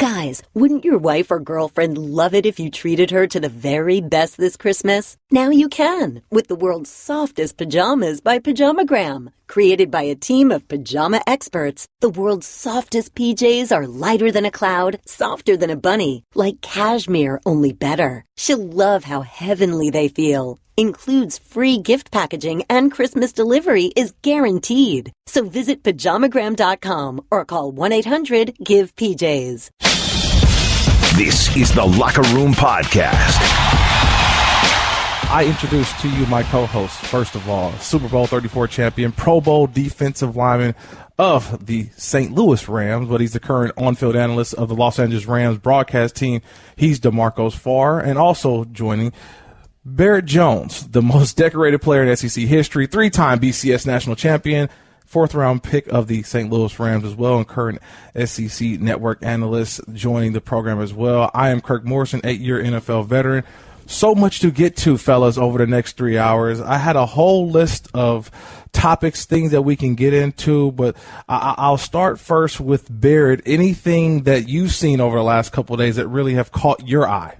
Guys, wouldn't your wife or girlfriend love it if you treated her to the very best this Christmas? Now you can, with the world's softest pajamas by Pajamagram. Created by a team of pajama experts, the world's softest PJs are lighter than a cloud, softer than a bunny, like cashmere, only better. She'll love how heavenly they feel. Includes free gift packaging and Christmas delivery is guaranteed. So visit pajamagram.com or call 1-800-GIVE-PJs. This is the Locker Room Podcast. I introduce to you my co-host, first of all, Super Bowl 34 champion, Pro Bowl defensive lineman of the St. Louis Rams, but he's the current on-field analyst of the Los Angeles Rams broadcast team. He's DeMarcos Farr, and also joining Barrett Jones, the most decorated player in SEC history, three-time BCS national champion, fourth-round pick of the St. Louis Rams as well, and current SEC network analyst joining the program as well. I am Kirk Morrison, 8-year NFL veteran. So much to get to, fellas, over the next 3 hours. I had a whole list of topics, things that we can get into, but I'll start first with Barrett. Anything that you've seen over the last couple of days that really have caught your eye?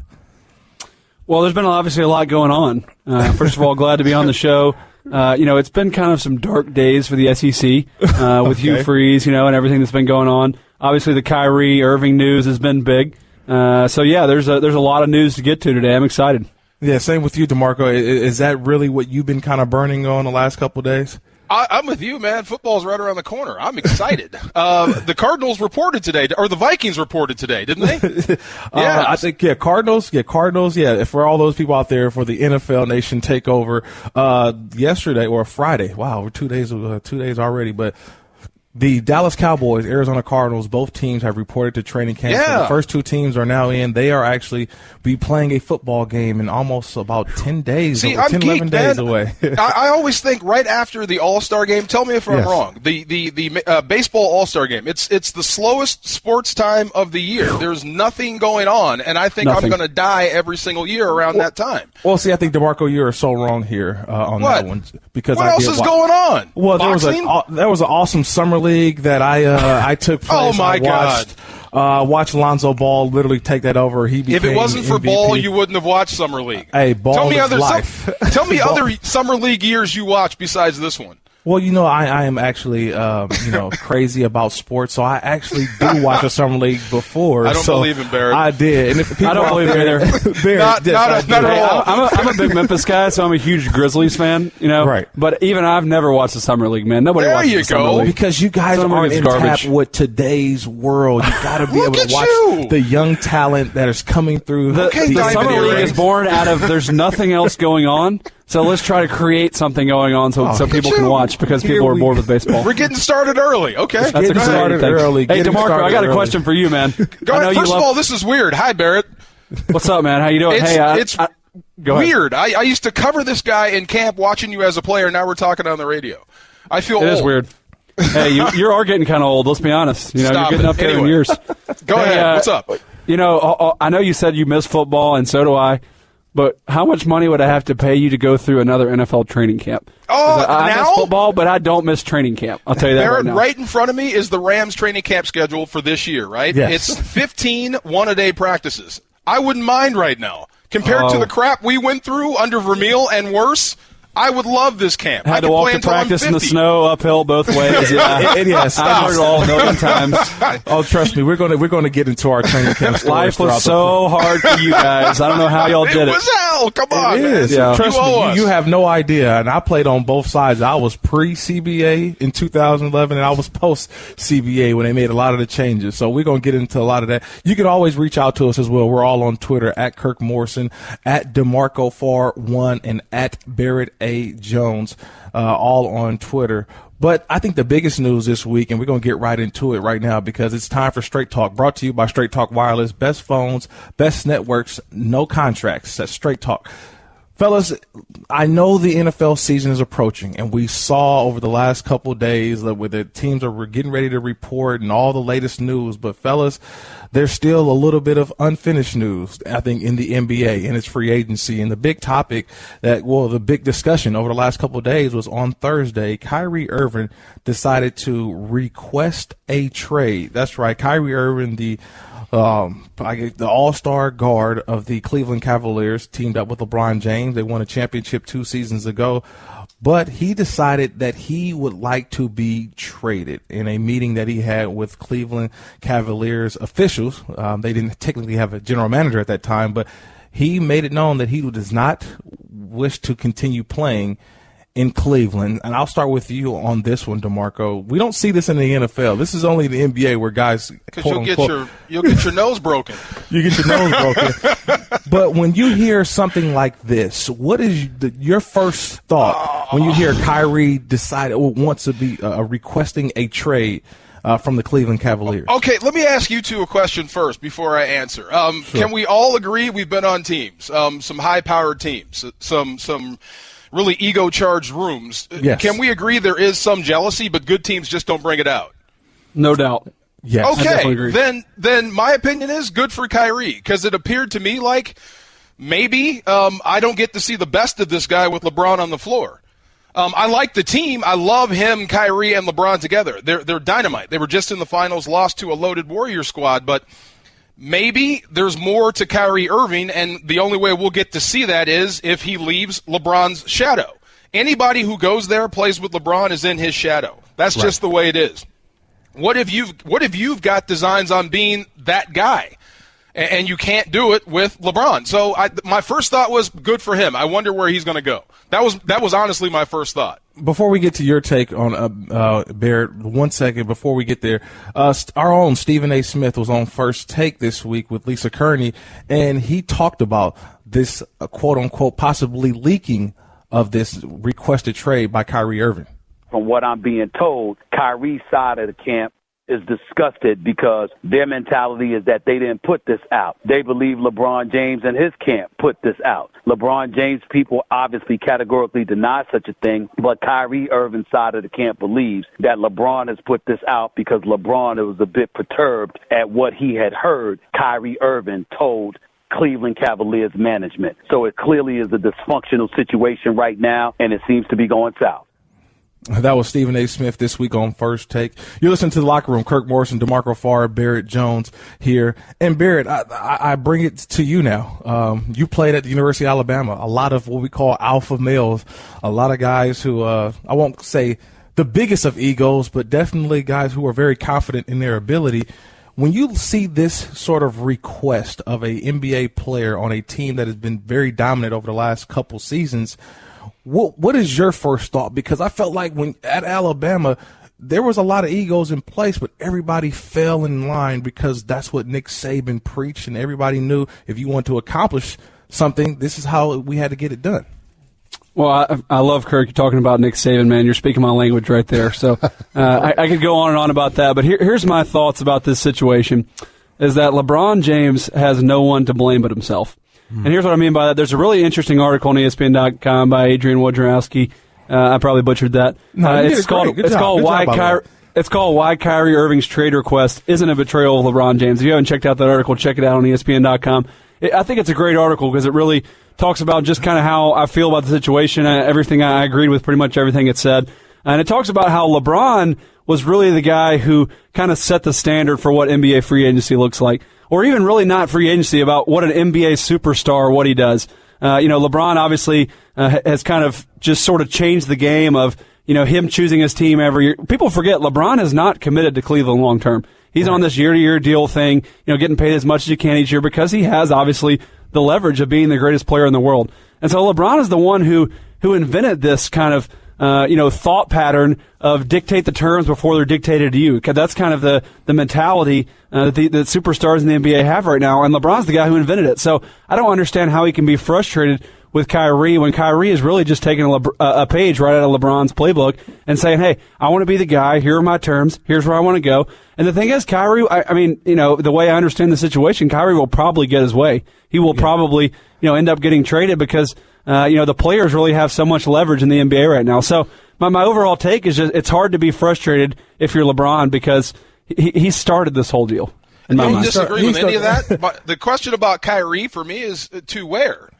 Well, there's been obviously a lot going on. First of all, glad to be on the show. It's been kind of some dark days for the SEC with Hugh Freeze, and everything that's been going on. Obviously, the Kyrie Irving news has been big. There's a lot of news to get to today. I'm excited. Yeah, same with you, DeMarco. Is that really what you've been kind of burning on the last couple of days? I'm with you, man. Football's right around the corner. I'm excited. The Cardinals reported today, or the Vikings reported today, didn't they? Yeah, I think Cardinals. Yeah, for all those people out there for the NFL Nation takeover yesterday or Friday. Wow, we're 2 days already, but. The Dallas Cowboys, Arizona Cardinals, both teams have reported to training camp. Yeah. So the first two teams are now in. They are actually be playing a football game in almost about 10 days, See, 11 days away. I always think right after the All-Star game, tell me if I'm wrong, the baseball All-Star game, it's the slowest sports time of the year. There's nothing going on, and I think I'm going to die every single year around that time. Well, see, I think, DeMarco, you are so wrong here on that one. Because what else is going on? Well, there was an awesome summer league that I took place. Oh, my God. Watched Lonzo Ball literally take that over. If it wasn't for MVP. Ball, you wouldn't have watched Summer League. Hey, Ball is life. Tell me other Summer League years you watched besides this one. Well, I am actually, crazy about sports, so I actually do watch a summer league before. I don't believe in Barrett. I did, and if I don't believe either. Not at all. I'm a big Memphis guy, so I'm a huge Grizzlies fan. Right. But even I've never watched the summer league, man. Nobody watches the summer league. Because you guys aren't in tap with today's world. You got to be able to watch the young talent that is coming through. The summer league is born out of there's nothing else going on. So let's try to create something going on so people can watch because people are bored with baseball. We're getting started early. Okay. That's exciting. Early. Hey, DeMarco, I got a question for you, man. Go ahead. First of all, this is weird. Hi, Barrett. What's up, man? How you doing? It's weird. I used to cover this guy in camp watching you as a player. Now we're talking on the radio. I feel old. It is weird. Hey, you are getting kind of old. Let's be honest. You're getting up there in years. Go ahead. What's up? I know you said you miss football, and so do I. But how much money would I have to pay you to go through another NFL training camp? I miss football, but I don't miss training camp. I'll tell you that right now. Right in front of me is the Rams training camp schedule for this year, right? Yes. It's 15 one-a-day practices. I wouldn't mind right now. Compared to the crap we went through under Vermeil and worse, I would love this camp. Had to walk to practice in the snow uphill both ways. Yeah. Yes, I've heard it all a million times. Oh, trust me, we're going to get into our training camp stories. Life was so hard for you guys. I don't know how y'all did it. It was hell. Come on, it is. Yeah. Trust me, you have no idea. And I played on both sides. I was pre-CBA in 2011, and I was post-CBA when they made a lot of the changes. So we're going to get into a lot of that. You can always reach out to us as well. We're all on Twitter, at Kirk Morrison, at DeMarco Farr 1, and at Barrett A. Jones, all on Twitter. But I think the biggest news this week, and we're going to get right into it right now because it's time for Straight Talk, brought to you by Straight Talk Wireless. Best phones, best networks, no contracts. That's Straight Talk. Fellas, I know the NFL season is approaching, and we saw over the last couple of days that where the teams are getting ready to report and all the latest news. But, fellas, there's still a little bit of unfinished news, I think, in the NBA and its free agency. And the big topic the big discussion over the last couple of days was on Thursday, Kyrie Irving decided to request a trade. That's right. Kyrie Irving, the The all-star guard of the Cleveland Cavaliers teamed up with LeBron James. They won a championship 2 seasons ago. But he decided that he would like to be traded in a meeting that he had with Cleveland Cavaliers officials. They didn't technically have a general manager at that time, but he made it known that he does not wish to continue playing in Cleveland. And I'll start with you on this one, DeMarco. We don't see this in the NFL. This is only the NBA where guys, because you'll get your nose broken. You get your nose broken. But when you hear something like this, what is your first thought when you hear Kyrie decide wants to be requesting a trade from the Cleveland Cavaliers? Okay, let me ask you two a question first before I answer. Sure. Can we all agree we've been on teams, some high-powered teams, some really ego-charged rooms? Yes. Can we agree there is some jealousy, but good teams just don't bring it out? No doubt. Yes. Okay, then my opinion is good for Kyrie, because it appeared to me like maybe I don't get to see the best of this guy with LeBron on the floor. I like the team. I love him, Kyrie, and LeBron together. They're dynamite. They were just in the finals, lost to a loaded Warrior squad, but maybe there's more to Kyrie Irving, and the only way we'll get to see that is if he leaves LeBron's shadow. Anybody who goes there, plays with LeBron, is in his shadow. That's right. Just the way it is. What if you've got designs on being that guy, and you can't do it with LeBron? So my first thought was good for him. I wonder where he's going to go. That was honestly my first thought. Before we get to your take on Barrett, 1 second before we get there, our own Stephen A. Smith was on First Take this week with Lisa Kearney, and he talked about this quote-unquote possibly leaking of this requested trade by Kyrie Irving. From what I'm being told, Kyrie's side of the camp is disgusted because their mentality is that they didn't put this out. They believe LeBron James and his camp put this out. LeBron James people obviously categorically deny such a thing, but Kyrie Irving's side of the camp believes that LeBron has put this out because LeBron was a bit perturbed at what he had heard Kyrie Irving told Cleveland Cavaliers management. So it clearly is a dysfunctional situation right now, and it seems to be going south. That was Stephen A. Smith this week on First Take. You're listening to The Locker Room. Kirk Morrison, DeMarco Farr, Barrett Jones here. And Barrett, I bring it to you now. You played at the University of Alabama. A lot of what we call alpha males. A lot of guys who, I won't say the biggest of egos, but definitely guys who are very confident in their ability. When you see this sort of request of a NBA player on a team that has been very dominant over the last couple seasons, what is your first thought? Because I felt like when at Alabama, there was a lot of egos in place, but everybody fell in line because that's what Nick Saban preached, and everybody knew if you want to accomplish something, this is how we had to get it done. Well, I love Kirk. You're talking about Nick Saban, man. You're speaking my language right there. So I could go on and on about that, but here's my thoughts about this situation, is that LeBron James has no one to blame but himself. And here's what I mean by that. There's a really interesting article on ESPN.com by Adrian Wojnarowski. I probably butchered that. It's called Why Kyrie Irving's Trade Request Isn't a Betrayal of LeBron James. If you haven't checked out that article, check it out on ESPN.com. I think it's a great article because it really talks about just kind of how I feel about the situation. Everything I agreed with, pretty much everything it said. And it talks about how LeBron was really the guy who kind of set the standard for what NBA free agency looks like. Or even really not free agency, about what an NBA superstar, what he does. LeBron obviously has kind of just sort of changed the game of, him choosing his team every year. People forget LeBron is not committed to Cleveland long term. He's on this year-to-year deal thing, getting paid as much as you can each year because he has obviously the leverage of being the greatest player in the world. And so LeBron is the one who invented this kind of thought pattern of dictate the terms before they're dictated to you. That's kind of the mentality that the superstars in the NBA have right now, and LeBron's the guy who invented it. So I don't understand how he can be frustrated with Kyrie when Kyrie is really just taking a page right out of LeBron's playbook and saying, hey, I want to be the guy. Here are my terms. Here's where I want to go. And the thing is, Kyrie, the way I understand the situation, Kyrie will probably get his way. He will probably, end up getting traded because the players really have so much leverage in the NBA right now. So my overall take is just it's hard to be frustrated if you're LeBron because he started this whole deal. I don't disagree with any of that. But the question about Kyrie for me is to where?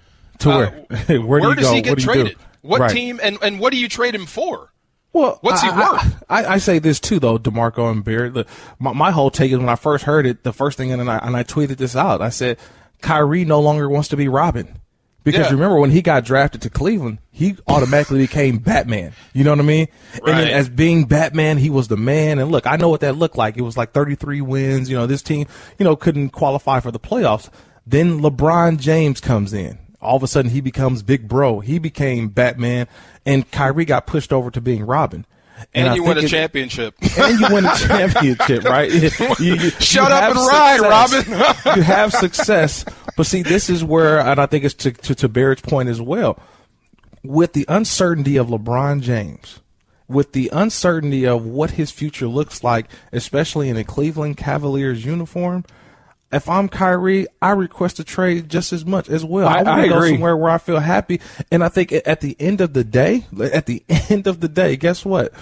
To where? Where does he get traded? Do? What team and what do you trade him for? Well, what's he worth? I say this too, though, DeMarco and Barrett. Look, my whole take is when I first heard it, the first thing, and I tweeted this out. I said, Kyrie no longer wants to be Robin. Because remember, when he got drafted to Cleveland, he automatically became Batman. You know what I mean? Right. And then as being Batman, he was the man. And look, I know what that looked like. It was like 33 wins. This team, couldn't qualify for the playoffs. Then LeBron James comes in. All of a sudden, he becomes Big Bro. He became Batman, and Kyrie got pushed over to being Robin. And you win a championship. And you win a championship, right? Shut up and ride, Robin. You have success. But see, this is where, and I think it's to Barrett's point as well, with the uncertainty of LeBron James, with the uncertainty of what his future looks like, especially in a Cleveland Cavaliers uniform, if I'm Kyrie, I request a trade just as much as well. I want to go somewhere where I feel happy. And I think at the end of the day, guess what?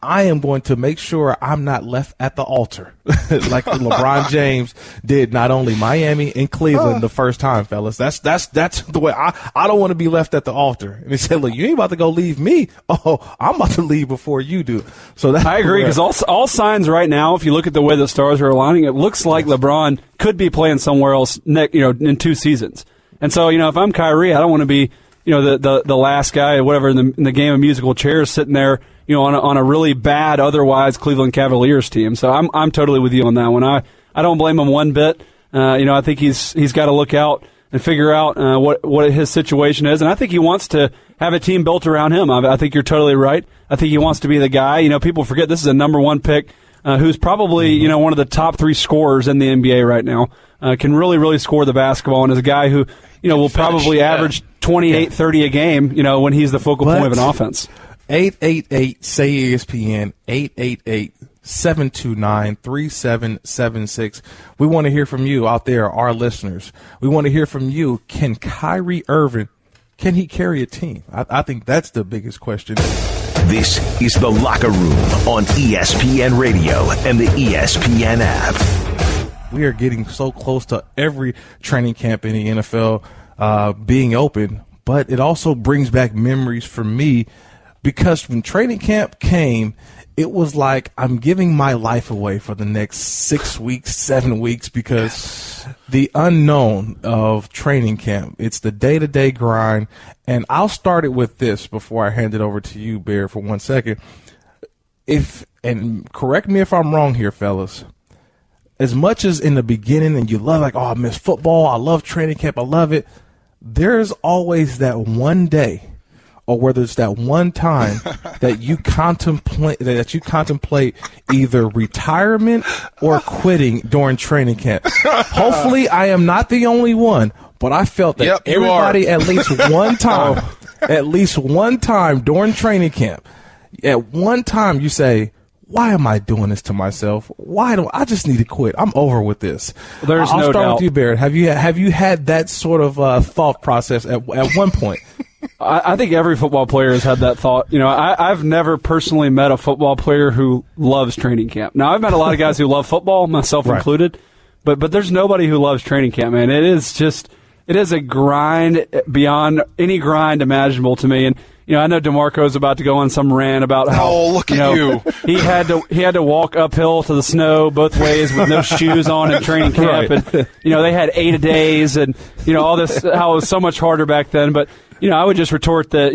I am going to make sure I'm not left at the altar like LeBron James did not only Miami and Cleveland the first time, fellas. That's the way I don't want to be left at the altar. And he said, look, you ain't about to go leave me. Oh, I'm about to leave before you do. So that's I agree, because all signs right now, if you look at the way the stars are aligning, it looks like LeBron could be playing somewhere else in 2 seasons. And so, if I'm Kyrie, I don't want to be, the last guy or whatever in the game of musical chairs sitting there, on a really bad otherwise Cleveland Cavaliers team. So I'm totally with you on that one. I don't blame him one bit. I think he's got to look out and figure out what his situation is, and I think he wants to have a team built around him. I think you're totally right. I think he wants to be the guy. People forget this is a number 1 pick who's probably one of the top 3 scorers in the NBA right now. Can really, really score the basketball, and is a guy who will probably average 28, 30 a game. When he's the focal point of an offense. 888-SAY-ESPN, 888-729-3776. We want to hear from you out there, our listeners. We want to hear from you. Can Kyrie Irving, can he carry a team? I think that's the biggest question. This is The Locker Room on ESPN Radio and the ESPN app. We are getting so close to every training camp in the NFL being open, but it also brings back memories for me. Because when training camp came, it was like I'm giving my life away for the next 6 weeks, 7 weeks, because the unknown of training camp, it's the day-to-day grind. And I'll start it with this before I hand it over to you, Bear, for 1 second. And correct me if I'm wrong here, fellas. As much as in the beginning and you love I miss football, I love training camp, I love it, there's always that one day, or whether it's that one time that you contemplate either retirement or quitting during training camp. Hopefully, I am not the only one, but I felt that everybody at least one time during training camp, at one time you say, why am I doing this to myself? Why don't I just need to quit? I'm over with this. I'll start with you, Barrett. Have you had that sort of thought process at one point? I think every football player has had that thought. I've never personally met a football player who loves training camp. Now, I've met a lot of guys who love football, myself included, but there's nobody who loves training camp, man. It is a grind beyond any grind imaginable to me. And I know DeMarco's about to go on some rant about how look at you. he had to walk uphill to the snow both ways with no shoes on in training camp, and they had 8 days, and all this, how it was so much harder back then. But I would just retort that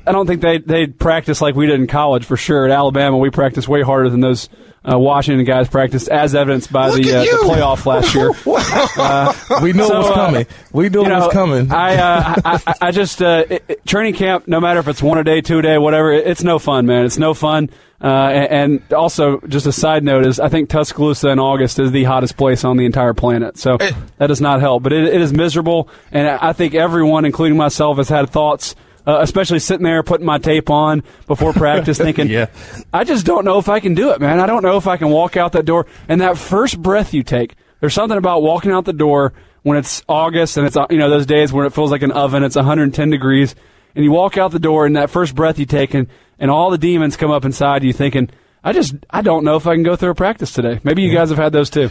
I don't think they practice like we did in college for sure. At Alabama, we practiced way harder than those Washington guys practiced, as evidenced by the playoff last year. We knew it was coming. We knew it was coming. I just training camp, no matter if it's 1 a day, 2 a day, whatever, it's no fun, man. It's no fun. And also, just a side note is, I think Tuscaloosa in August is the hottest place on the entire planet. So that does not help. But it is miserable, and I think everyone, including myself, has had thoughts. Especially sitting there putting my tape on before practice thinking, I just don't know if I can do it, man. I don't know if I can walk out that door. And that first breath you take, there's something about walking out the door when it's August and it's those days when it feels like an oven, it's 110 degrees, and you walk out the door and that first breath you take and all the demons come up inside you thinking, I don't know if I can go through a practice today. Maybe you guys have had those too.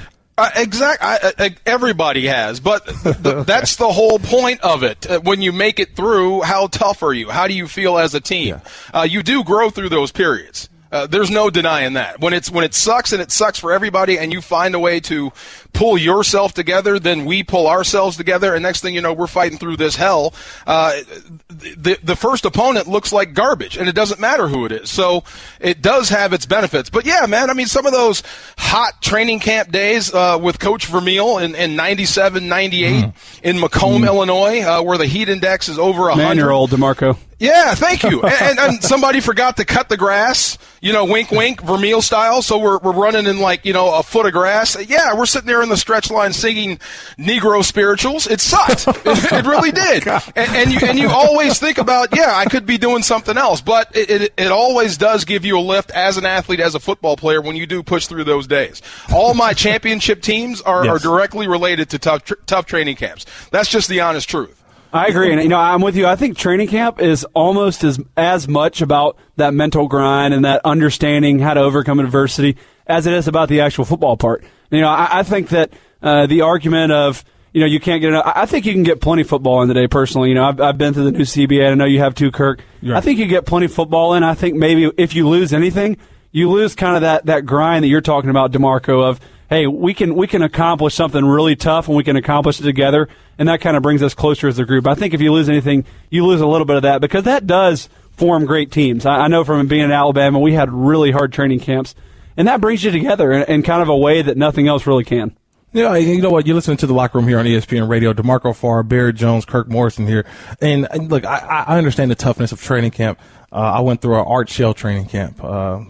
Exactly. Everybody has, but that's the whole point of it. When you make it through, how tough are you? How do you feel as a team? Yeah. You do grow through those periods. There's no denying that. When it sucks, and it sucks for everybody, and you find a way to pull yourself together, then we pull ourselves together, and next thing you know, we're fighting through this hell. The first opponent looks like garbage, and it doesn't matter who it is. So it does have its benefits. But yeah, man, I mean, some of those hot training camp days with Coach Vermeil in 97, 98 in Macomb, Illinois, where the heat index is over 100. Man, you're old, DeMarco. Yeah, thank you. And somebody forgot to cut the grass, wink, wink, Vermeil style. So we're running in a foot of grass. Yeah, we're sitting there in the stretch line singing Negro spirituals. It sucked. It really did. And you always think about, I could be doing something else. But it always does give you a lift as an athlete, as a football player, when you do push through those days. All my championship teams are directly related to tough training camps. That's just the honest truth. I agree, and I'm with you. I think training camp is almost as much about that mental grind and that understanding how to overcome adversity as it is about the actual football part. I think that the argument of you can't get enough. I think you can get plenty of football in today. Personally, I've been through the new CBA. I know you have too, Kirk. Right. I think you get plenty of football in. I think maybe if you lose anything, you lose kind of that grind that you're talking about, DeMarco, of, hey, we can accomplish something really tough, and we can accomplish it together, and that kind of brings us closer as a group. I think if you lose anything, you lose a little bit of that, because that does form great teams. I know from being in Alabama, we had really hard training camps, and that brings you together in kind of a way that nothing else really can. Yeah, you know what? You're listening to The Locker Room here on ESPN Radio. DeMarco Farr, Barrett Jones, Kirk Morrison here. And look, I understand the toughness of training camp. I went through an art shell training camp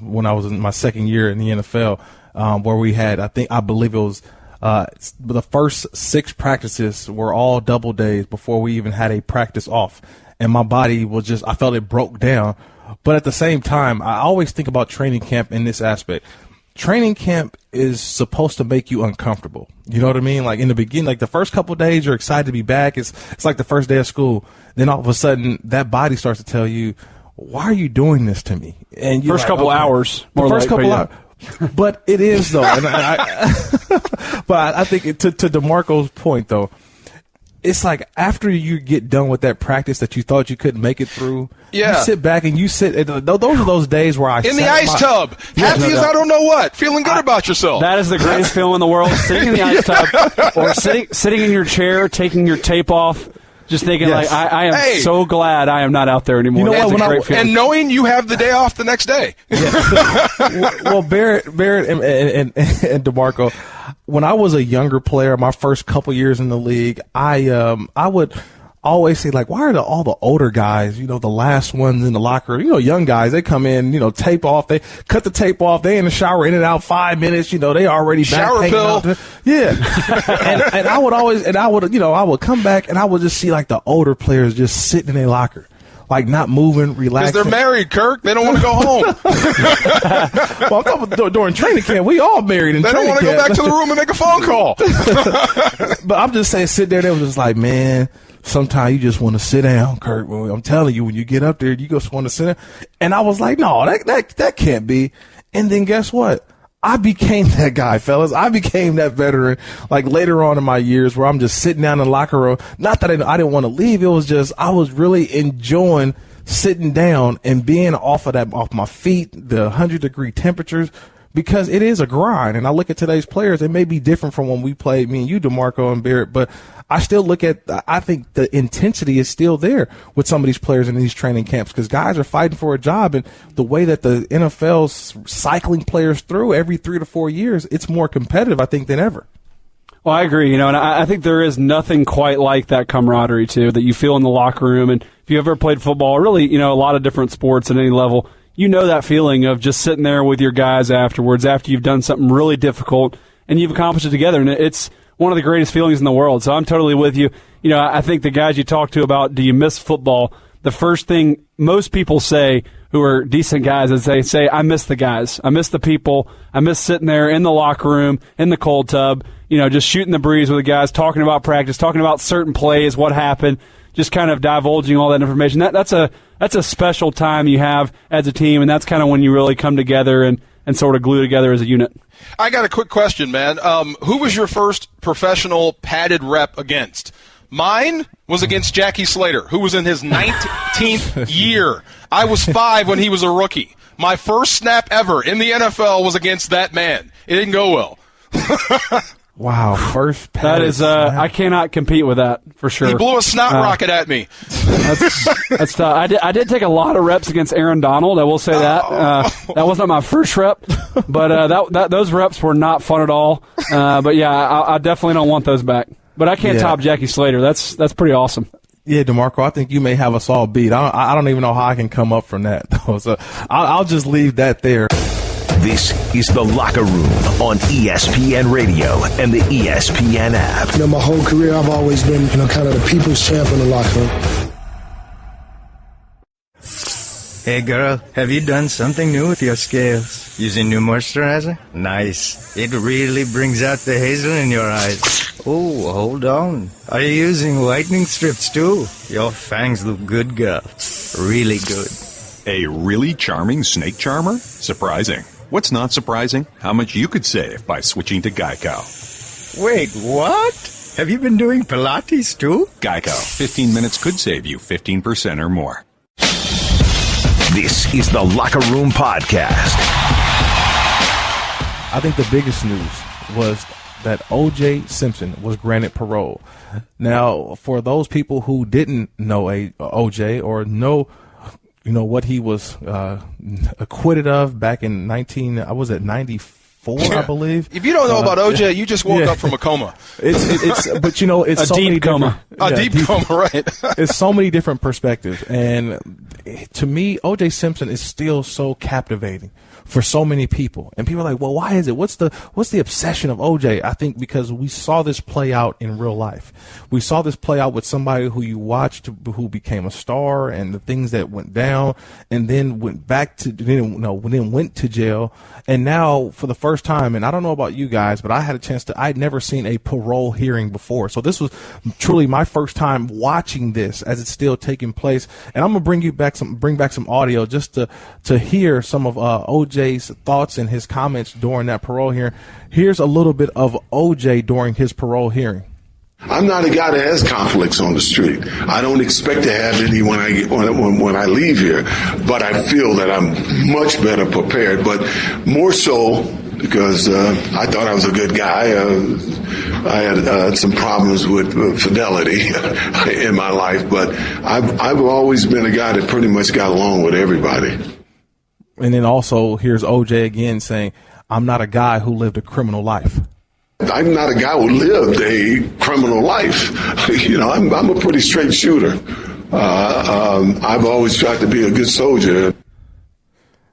when I was in my second year in the NFL, where we had, I believe it was the first 6 practices were all double days before we even had a practice off. And my body was I felt it broke down. But at the same time, I always think about training camp in this aspect. Training camp is supposed to make you uncomfortable. You know what I mean? Like in the beginning, like the first couple of days, you're excited to be back. It's like the first day of school. Then all of a sudden, that body starts to tell you, why are you doing this to me? And first couple hours. Hours. But it is, though. And but I think to DeMarco's point, though, it's like after you get done with that practice that you thought you couldn't make it through, you sit back and you sit. Those are those days where I in the ice tub, happy as I don't know what, feeling good about yourself. That is the greatest feeling in the world, sitting in the ice tub or sitting in your chair, taking your tape off. Just thinking, I am so glad I am not out there anymore. You know what? And knowing you have the day off the next day. Well, Barrett and DeMarco, when I was a younger player, my first couple years in the league, I would always say, like, why are all the older guys, the last ones in the locker room? Young guys, they come in, tape off, they cut the tape off, they in the shower, in and out 5 minutes, they already back. Shower pill. Yeah. and I would come back and I would just see like the older players just sitting in their locker. Like not moving, relaxing. Because they're married, Kirk. They don't want to go home. Well, I'm talking about during training camp. We all married in training camp. They don't want to go back to the room and make a phone call. But I'm just saying, sit there. They was just like, man, sometimes you just want to sit down, Kirk. I'm telling you, when you get up there, you just want to sit down. And I was like, no, that can't be. And then guess what? I became that guy, fellas. I became that veteran, like later on in my years where I'm just sitting down in the locker room. Not that I didn't want to leave. It was just, I was really enjoying sitting down and being off my feet, the 100-degree temperatures, because it is a grind. And I look at today's players, it may be different from when we played, me and you, DeMarco and Barrett, but I still look at, I think the intensity is still there with some of these players in these training camps because guys are fighting for a job, and the way that the NFL's cycling players through every 3 to 4 years, it's more competitive, I think, than ever. Well, I agree, and I think there is nothing quite like that camaraderie, too, that you feel in the locker room. And if you ever played football, really, a lot of different sports at any level, that feeling of just sitting there with your guys afterwards after you've done something really difficult and you've accomplished it together. And it's one of the greatest feelings in the world. So I'm totally with you. I think the guys you talk to about, do you miss football? The first thing most people say who are decent guys is they say, I miss the guys. I miss the people. I miss sitting there in the locker room, in the cold tub, just shooting the breeze with the guys, talking about practice, talking about certain plays, what happened, just kind of divulging all that information. That's a special time you have as a team, and that's kind of when you really come together and and sort of glue together as a unit. I got a quick question, man. Who was your first professional padded rep against? Mine was against Jackie Slater, who was in his 19th year. I was 5 when he was a rookie. My first snap ever in the NFL was against that man. It didn't go well. Wow, first padded. That is, I cannot compete with that for sure. He blew a snot rocket at me. That's tough. I did take a lot of reps against Aaron Donald. I will say that. That was not my first rep, but those reps were not fun at all. But yeah, I definitely don't want those back. But I can't top Jackie Slater. That's pretty awesome. Yeah, DeMarco, I think you may have us all beat. I don't even know how I can come up from that, though. So I'll just leave that there. This is The Locker Room on ESPN Radio and the ESPN app. My whole career, I've always been, kind of the people's champ in the locker room. Hey girl, have you done something new with your scales? Using new moisturizer? Nice. It really brings out the hazel in your eyes. Oh, hold on. Are you using whitening strips too? Your fangs look good, girl. Really good. A really charming snake charmer? Surprising. What's not surprising? How much you could save by switching to Geico. Wait, what? Have you been doing Pilates too? Geico. 15 minutes could save you 15% or more. This is the Locker Room Podcast. I think the biggest news was that O.J. Simpson was granted parole. Now, for those people who didn't know O.J. or know what he was acquitted of back in 94, I believe. If you don't know about O.J., you just woke up from a coma. It's it's a so deep many coma. A deep coma, right? It's so many different perspectives, and to me, O.J. Simpson is still so captivating for so many people. And people are like, well, why is it? What's the obsession of O.J.? I think because we saw this play out in real life. We saw this play out with somebody who you watched who became a star and the things that went down and then went to jail. And now for the first time, and I don't know about you guys, but I had a chance I'd never seen a parole hearing before. So this was truly my first time watching this as it's still taking place. And I'm going to bring back some audio just to hear some of O.J.'s thoughts and his comments during that parole hearing. Here's a little bit of O.J. during his parole hearing. I'm not a guy that has conflicts on the street. I don't expect to have any when I leave here, but I feel that I'm much better prepared, but more so because I thought I was a good guy. I had some problems with fidelity in my life, but I've always been a guy that pretty much got along with everybody. And then also here's O.J. again saying, I'm not a guy who lived a criminal life. I'm not a guy who lived a criminal life. I'm a pretty straight shooter. I've always tried to be a good soldier.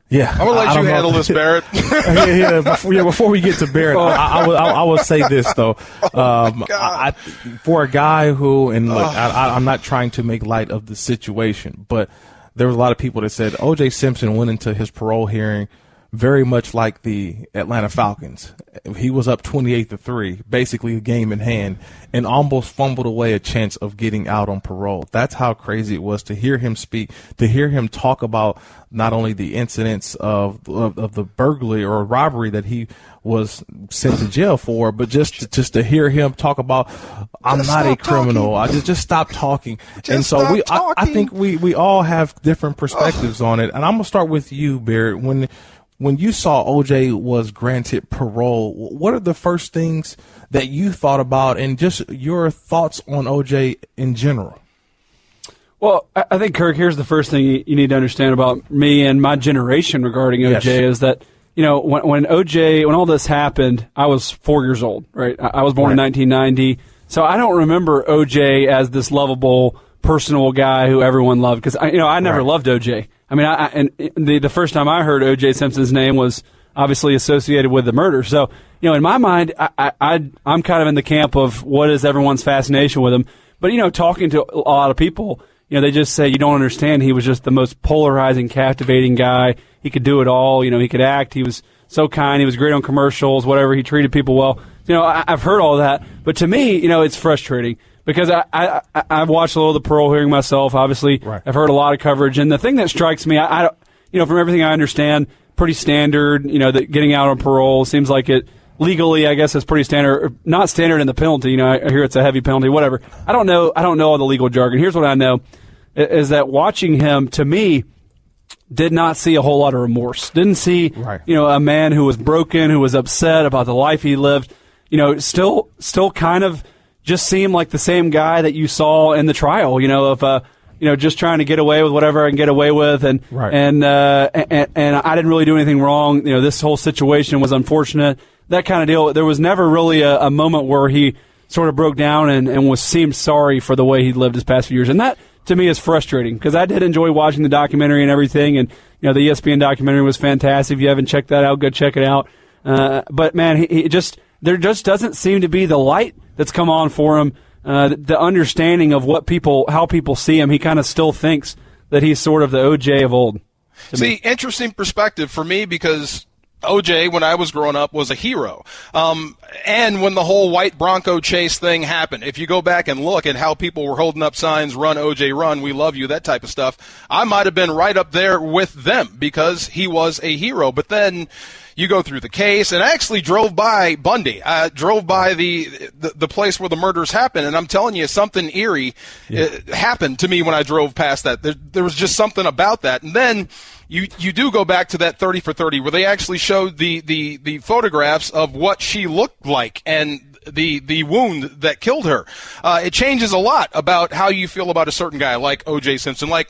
Yeah, I'm gonna let you handle this, Barrett. Before we get to Barrett, I will say this though. For a guy who, and look, I'm not trying to make light of the situation, but there was a lot of people that said O.J. Simpson went into his parole hearing very much like the Atlanta Falcons. He was up 28-3, basically a game in hand, and almost fumbled away a chance of getting out on parole. That's how crazy it was to hear him speak, to hear him talk about not only the incidents of the burglary or robbery that he was sent to jail for, but just to hear him talk about, I'm not a criminal. I just stop talking. And so I think we all have different perspectives on it. And I'm gonna start with you, Barrett. When you saw O.J. was granted parole, what are the first things that you thought about and just your thoughts on O.J. in general? Well, I think, Kirk, here's the first thing you need to understand about me and my generation regarding O.J. is that, when all this happened, I was 4 years old, right? I was born in 1990, so I don't remember O.J. as this lovable, personal guy who everyone loved because, I never loved O.J. I mean, the first time I heard O.J. Simpson's name was obviously associated with the murder. So, in my mind, I'm kind of in the camp of what is everyone's fascination with him. But, talking to a lot of people, they just say you don't understand. He was just the most polarizing, captivating guy. He could do it all. He could act. He was so kind. He was great on commercials, whatever. He treated people well. I've heard all that. But to me, it's frustrating. Because I've watched a little of the parole hearing myself, obviously. Right. I've heard a lot of coverage. And the thing that strikes me, from everything I understand, pretty standard. That getting out on parole seems like it legally, I guess, is pretty standard. Or not standard in the penalty. I hear it's a heavy penalty. Whatever. I don't know all the legal jargon. Here's what I know: is that watching him, to me, did not see a whole lot of remorse. Didn't see, a man who was broken, who was upset about the life he lived. Still kind of just seemed like the same guy that you saw in the trial. Of just trying to get away with whatever I can get away with, and I didn't really do anything wrong. This whole situation was unfortunate. That kind of deal. There was never really a moment where he sort of broke down and seemed sorry for the way he lived his past few years, and that to me is frustrating because I did enjoy watching the documentary and everything, and the ESPN documentary was fantastic. If you haven't checked that out, go check it out. But man, there just doesn't seem to be the light that's come on for him, the understanding of how people see him. He kind of still thinks that he's sort of the OJ of old. See, interesting perspective for me because OJ, when I was growing up, was a hero. And when the whole white Bronco chase thing happened, if you go back and look at how people were holding up signs, "Run, OJ, run, we love you," that type of stuff, I might have been right up there with them because he was a hero. But then you go through the case, and I actually drove by Bundy. I drove by the place where the murders happened, and I'm telling you, something eerie happened to me when I drove past that. There was just something about that. And then you do go back to that 30 for 30 where they actually showed the photographs of what she looked like and the wound that killed her. It changes a lot about how you feel about a certain guy like O.J. Simpson, like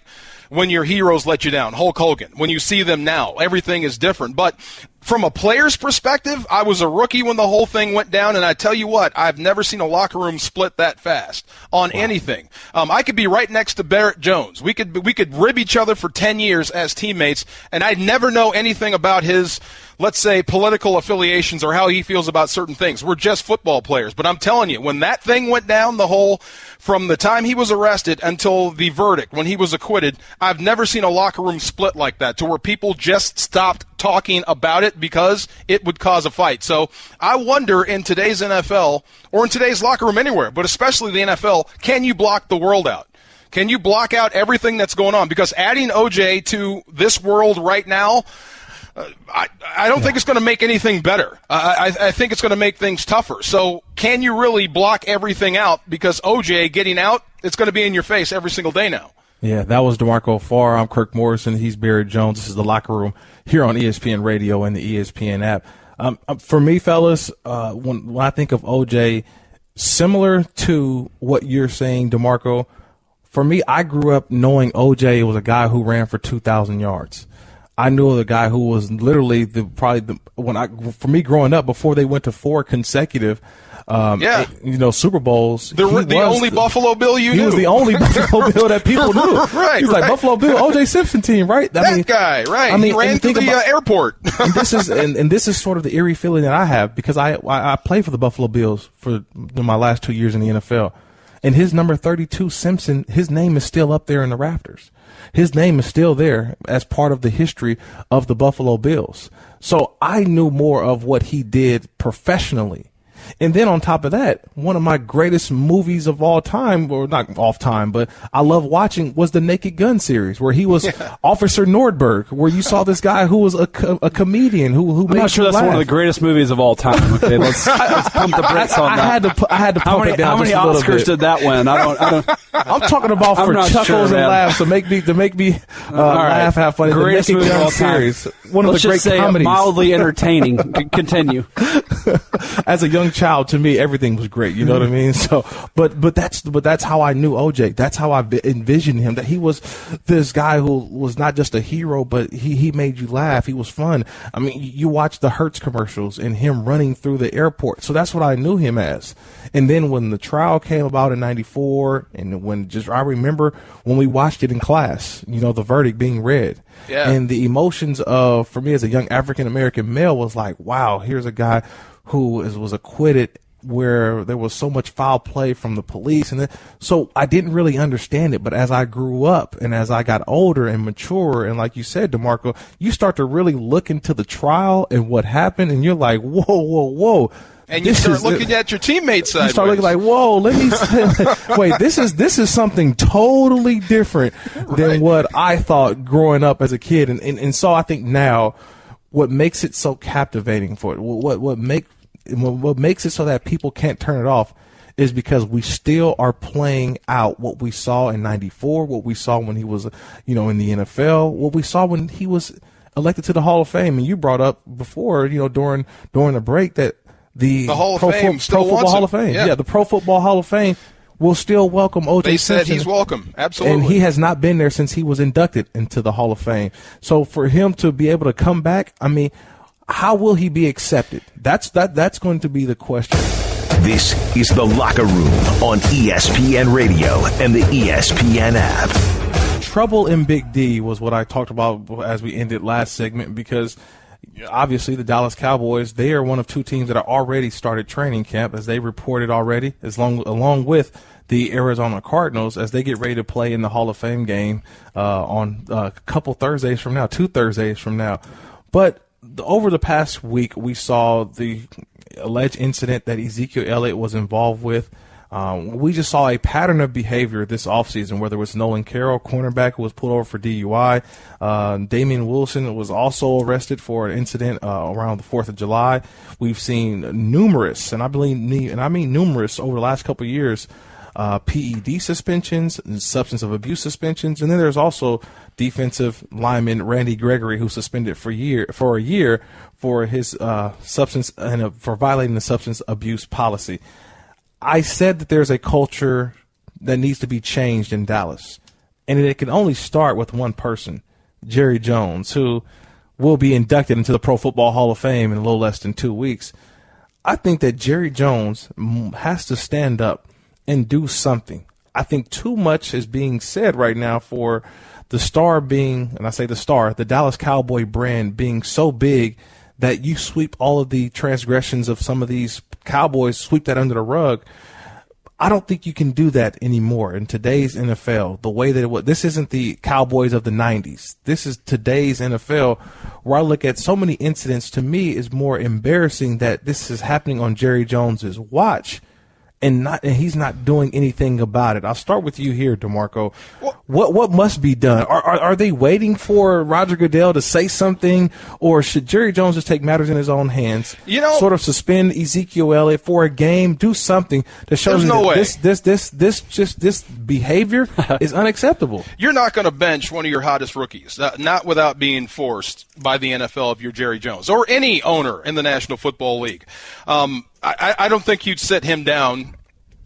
when your heroes let you down, Hulk Hogan. When you see them now, everything is different. But from a player's perspective, I was a rookie when the whole thing went down, and I tell you what, I've never seen a locker room split that fast on anything. I could be right next to Barrett Jones. We could rib each other for 10 years as teammates, and I'd never know anything about his, let's say, political affiliations or how he feels about certain things. We're just football players. But I'm telling you, when that thing went down, from the time he was arrested until the verdict, when he was acquitted, I've never seen a locker room split like that, to where people just stopped talking about it because it would cause a fight. So I wonder, in today's NFL, or in today's locker room anywhere, but especially the NFL, can you block the world out? Can you block out everything that's going on? Because adding OJ to this world right now, I don't think it's going to make anything better. I think it's going to make things tougher. So can you really block everything out? Because OJ getting out, it's going to be in your face every single day now. Yeah, that was DeMarco Farr. I'm Kirk Morrison. He's Barrett Jones. This is The Locker Room here on ESPN Radio and the ESPN app. For me, fellas, when I think of OJ, similar to what you're saying, DeMarco, for me, I grew up knowing OJ was a guy who ran for 2,000 yards. I knew the guy who was literally for me growing up, before they went to 4 consecutive Super Bowls. The only Buffalo Bill you knew. He was the only Buffalo Bill that people knew. Right. He was like Buffalo Bill, O.J. Simpson team, right? That guy, right. He ran through the airport. And this is sort of the eerie feeling that I have because I played for the Buffalo Bills for my last 2 years in the NFL. And his number 32, Simpson, his name is still up there in the rafters. His name is still there as part of the history of the Buffalo Bills. So I knew more of what he did professionally. And then on top of that, one of my greatest movies of all time, or not all time, but I love watching, was the Naked Gun series, where he was Officer Nordberg, where you saw this guy who was a comedian who made I'm not sure that's laugh. one of the greatest movies of all time. Okay, let's pump the brakes on that. I had to pump it down. How many Oscars did that win? I'm talking about for chuckles and laughs to make me laugh, have fun. Greatest movie of all time. Series, one of the great comedies. Mildly entertaining. Continue. As a young child, to me, everything was great. You know what I mean? So, but that's how I knew OJ. That's how I envisioned him. That he was this guy who was not just a hero, but he made you laugh. He was fun. I mean, you watch the Hertz commercials and him running through the airport. So that's what I knew him as. And then when the trial came about in '94, and I remember when we watched it in class, the verdict being read. Yeah. And the emotions of, for me as a young African American male, was like, wow, here's a guy who was acquitted where there was so much foul play from the police. And so I didn't really understand it. But as I grew up and as I got older and mature, and like you said, DeMarco, you start to really look into the trial and what happened, and you're like, whoa. And you start looking at your teammates sideways. You start looking like, whoa, let me wait, this is something totally different than what I thought growing up as a kid. And so I think now, what makes it so captivating for it, what makes it so that people can't turn it off, is because we still are playing out what we saw in '94, what we saw when he was, in the NFL, what we saw when he was elected to the Hall of Fame. And you brought up before, during the break, that the Hall of Fame Pro Football Hall of Fame, the Pro Football Hall of Fame will still welcome O.J. They Simpson. said he's welcome, absolutely. And he has not been there since he was inducted into the Hall of Fame. So for him to be able to come back, I mean, how will he be accepted? That's going to be the question. This is The Locker Room on ESPN Radio and the ESPN app. Trouble in Big D was what I talked about as we ended last segment, because obviously the Dallas Cowboys, they are one of two teams that are already started training camp, as they reported already, along with the Arizona Cardinals, as they get ready to play in the Hall of Fame game on a couple Thursdays from now, 2 Thursdays from now. But over the past week, we saw the alleged incident that Ezekiel Elliott was involved with. We just saw a pattern of behavior this offseason, whether it was Nolan Carroll, cornerback, who was pulled over for DUI. Damian Wilson was also arrested for an incident around the 4th of July. We've seen numerous, and I mean numerous, over the last couple of years, PED suspensions, substance of abuse suspensions, and then there's also defensive lineman Randy Gregory, who's suspended for a year for his substance and for violating the substance abuse policy. I said that there's a culture that needs to be changed in Dallas, and it can only start with one person, Jerry Jones, who will be inducted into the Pro Football Hall of Fame in a little less than 2 weeks. I think that Jerry Jones has to stand up and do something. I think too much is being said right now for the star being, and I say the star, the Dallas Cowboy brand being so big that you sweep all of the transgressions of some of these Cowboys, sweep that under the rug. I don't think you can do that anymore in today's NFL, the way that it was. This isn't the Cowboys of the 90s. This is today's NFL, where I look at so many incidents. To me, is more embarrassing that this is happening on Jerry Jones's watch, and he's not doing anything about it. I'll start with you here, DeMarco. What must be done? Are they waiting for Roger Goodell to say something, or should Jerry Jones just take matters in his own hands? Sort of suspend Ezekiel Elliott for a game, do something to show them that this behavior is unacceptable. You're not going to bench one of your hottest rookies, not without being forced by the NFL if you're Jerry Jones or any owner in the National Football League. I don't think you'd sit him down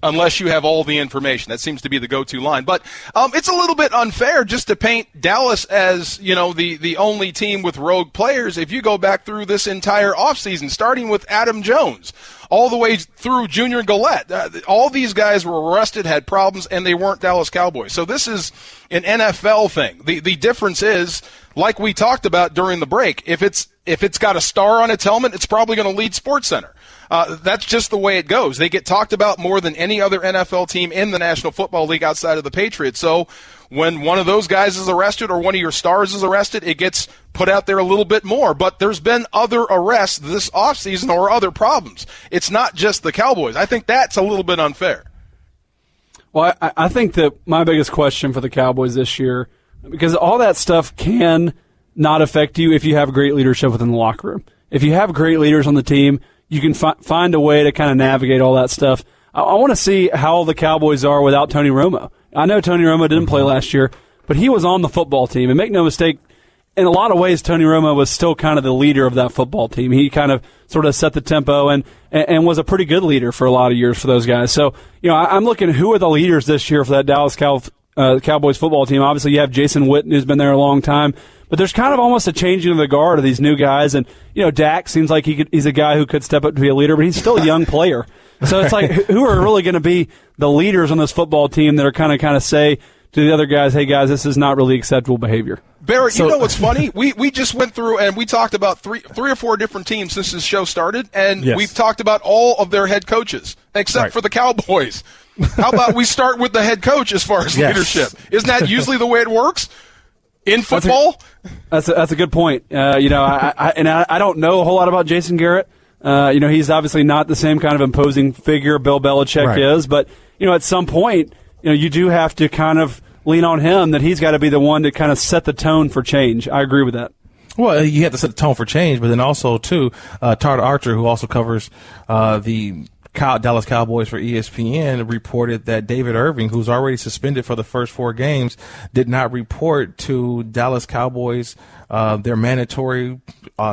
unless you have all the information. That seems to be the go-to line. But it's a little bit unfair just to paint Dallas as, the only team with rogue players. If you go back through this entire offseason, starting with Adam Jones, all the way through Junior Galette, all these guys were arrested, had problems, and they weren't Dallas Cowboys. So this is an NFL thing. The difference is, like we talked about during the break, if it's got a star on its helmet, it's probably going to lead SportsCenter. That's just the way it goes. They get talked about more than any other NFL team in the National Football League outside of the Patriots. So when one of those guys is arrested or one of your stars is arrested, it gets put out there a little bit more. But there's been other arrests this offseason or other problems. It's not just the Cowboys. I think that's a little bit unfair. Well, I think that my biggest question for the Cowboys this year, because all that stuff can not affect you if you have great leadership within the locker room. If you have great leaders on the team, you can find a way to kind of navigate all that stuff. I want to see how the Cowboys are without Tony Romo. I know Tony Romo didn't play last year, but he was on the football team. And make no mistake, in a lot of ways, Tony Romo was still kind of the leader of that football team. He kind of sort of set the tempo and was a pretty good leader for a lot of years for those guys. So, I'm looking at who are the leaders this year for that Dallas Cowboys football team. Obviously, you have Jason Witten, who's been there a long time. But there's kind of almost a changing of the guard of these new guys. And, Dak seems like he's a guy who could step up to be a leader, but he's still a young player. So it's like, who are really going to be the leaders on this football team that are kind of say to the other guys, hey, guys, this is not really acceptable behavior? Barrett, you know what's funny? We just went through and we talked about three or four different teams since this show started, and we've talked about all of their head coaches except for the Cowboys. How about we start with the head coach as far as leadership? Isn't that usually the way it works in football? That's a good point. I don't know a whole lot about Jason Garrett. He's obviously not the same kind of imposing figure Bill Belichick is, but at some point, you do have to kind of lean on him that he's got to be the one to kind of set the tone for change. I agree with that. Well, you have to set the tone for change, but then also, too, Todd Archer, who also covers the Dallas Cowboys for ESPN, reported that David Irving, who's already suspended for the first 4 games, did not report to Dallas Cowboys their mandatory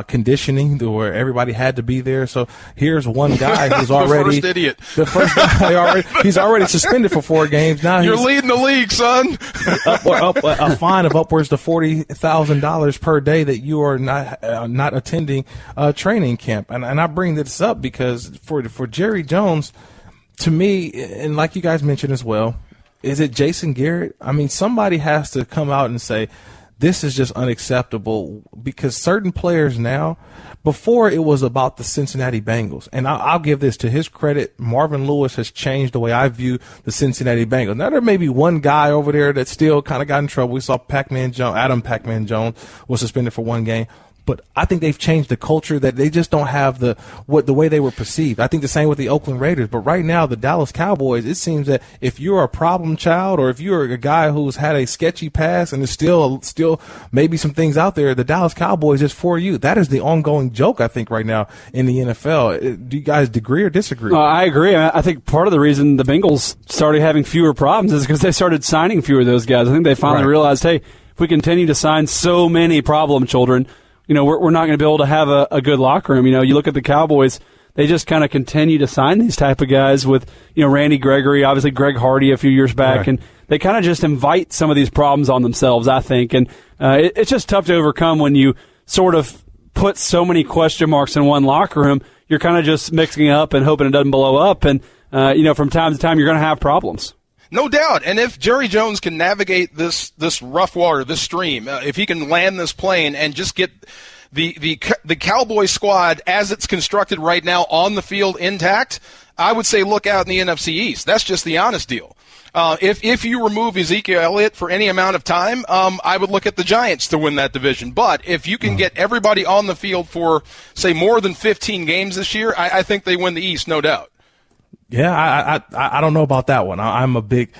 conditioning where everybody had to be there. So here's one guy who's already the first guy he's already suspended for 4 games. Now you're leading the league, son. up a fine of upwards to $40,000 per day that you are not attending training camp. And I bring this up because for Jerry Jones, to me, and like you guys mentioned as well, is it Jason Garrett? I mean, somebody has to come out and say, this is just unacceptable, because certain players now, before it was about the Cincinnati Bengals, and I'll give this to his credit, Marvin Lewis has changed the way I view the Cincinnati Bengals. Now, there may be one guy over there that still kind of got in trouble. We saw Adam Pac-Man Jones was suspended for 1 game. But I think they've changed the culture, that they just don't have the way they were perceived. I think the same with the Oakland Raiders. But right now, the Dallas Cowboys, it seems that if you're a problem child, or if you're a guy who's had a sketchy past and there's still maybe some things out there, the Dallas Cowboys is for you. That is the ongoing joke, I think, right now in the NFL. Do you guys agree or disagree? I agree. I think part of the reason the Bengals started having fewer problems is because they started signing fewer of those guys. I think they finally realized, hey, if we continue to sign so many problem children, we're not going to be able to have a good locker room. You look at the Cowboys, they just kind of continue to sign these type of guys with, Randy Gregory, obviously Greg Hardy a few years back, and they kind of just invite some of these problems on themselves, I think. And it's just tough to overcome when you sort of put so many question marks in one locker room. You're kind of just mixing it up and hoping it doesn't blow up. And, from time to time, you're going to have problems. No doubt. And if Jerry Jones can navigate this rough water, this stream, if he can land this plane and just get the Cowboy squad as it's constructed right now on the field intact, I would say look out in the NFC East. That's just the honest deal. If you remove Ezekiel Elliott for any amount of time, I would look at the Giants to win that division. But if you can get everybody on the field for, say, more than 15 games this year, I think they win the East, no doubt. Yeah, I don't know about that one. I'm a big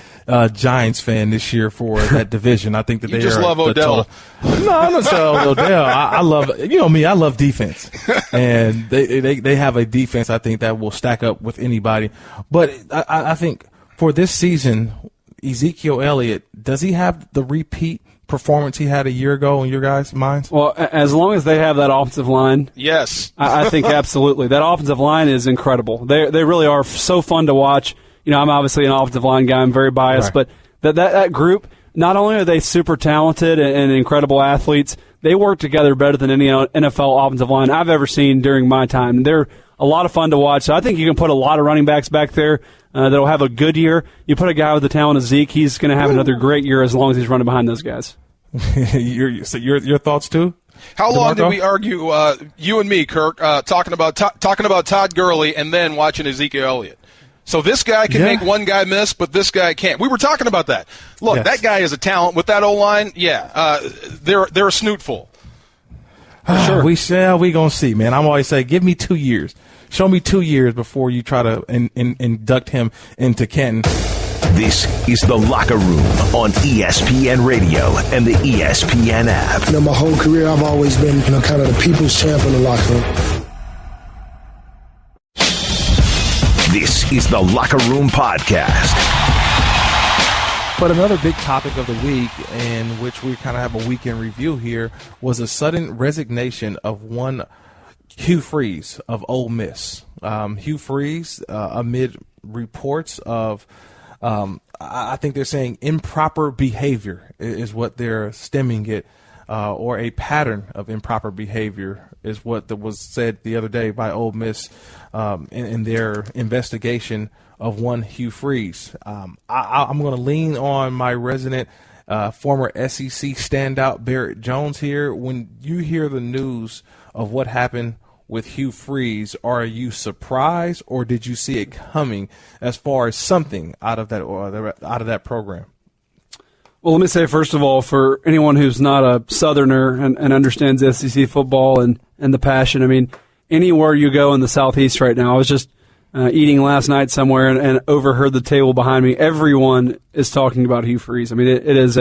Giants fan this year for that division. I think that you just love Odell. No, I'm not saying Odell. I love, me. I love defense, and they have a defense I think that will stack up with anybody. But I think for this season, Ezekiel Elliott, does he have the repeat performance he had a year ago in your guys' minds? Well, as long as they have that offensive line, yes, I think absolutely. That offensive line is incredible. They really are so fun to watch. I'm obviously an offensive line guy. I'm very biased, but that group, not only are they super talented and incredible athletes, they work together better than any NFL offensive line I've ever seen during my time. They're a lot of fun to watch. So I think you can put a lot of running backs back there that'll have a good year. You put a guy with the talent of Zeke, he's going to have another great year as long as he's running behind those guys. your thoughts too? How long did we argue, you and me, Kirk, talking about Todd Gurley and then watching Ezekiel Elliott? So this guy can make one guy miss, but this guy can't. We were talking about that. Look, that guy is a talent with that O-line. Yeah, they're a snootful. Sure. We gonna see, man. I'm always say, give me 2 years. Show me 2 years before you try to induct him into Canton. This is The Locker Room on ESPN Radio and the ESPN app. My whole career I've always been, kind of the people's champ in the locker room. This is The Locker Room Podcast. But another big topic of the week, in which we kind of have a weekend review here, was a sudden resignation of one Hugh Freeze of Ole Miss. Hugh Freeze, amid reports of I think they're saying improper behavior is what they're stemming it, or a pattern of improper behavior is what was said the other day by Ole Miss in their investigation of one Hugh Freeze. I'm going to lean on my resident former SEC standout Barrett Jones here. When you hear the news of what happened with Hugh Freeze, are you surprised, or did you see it coming as far as something out of that program? Well, let me say, first of all, for anyone who's not a Southerner and understands SEC football and the passion, I mean, anywhere you go in the Southeast right now, I was just eating last night somewhere and overheard the table behind me. Everyone is talking about Hugh Freeze. I mean, it is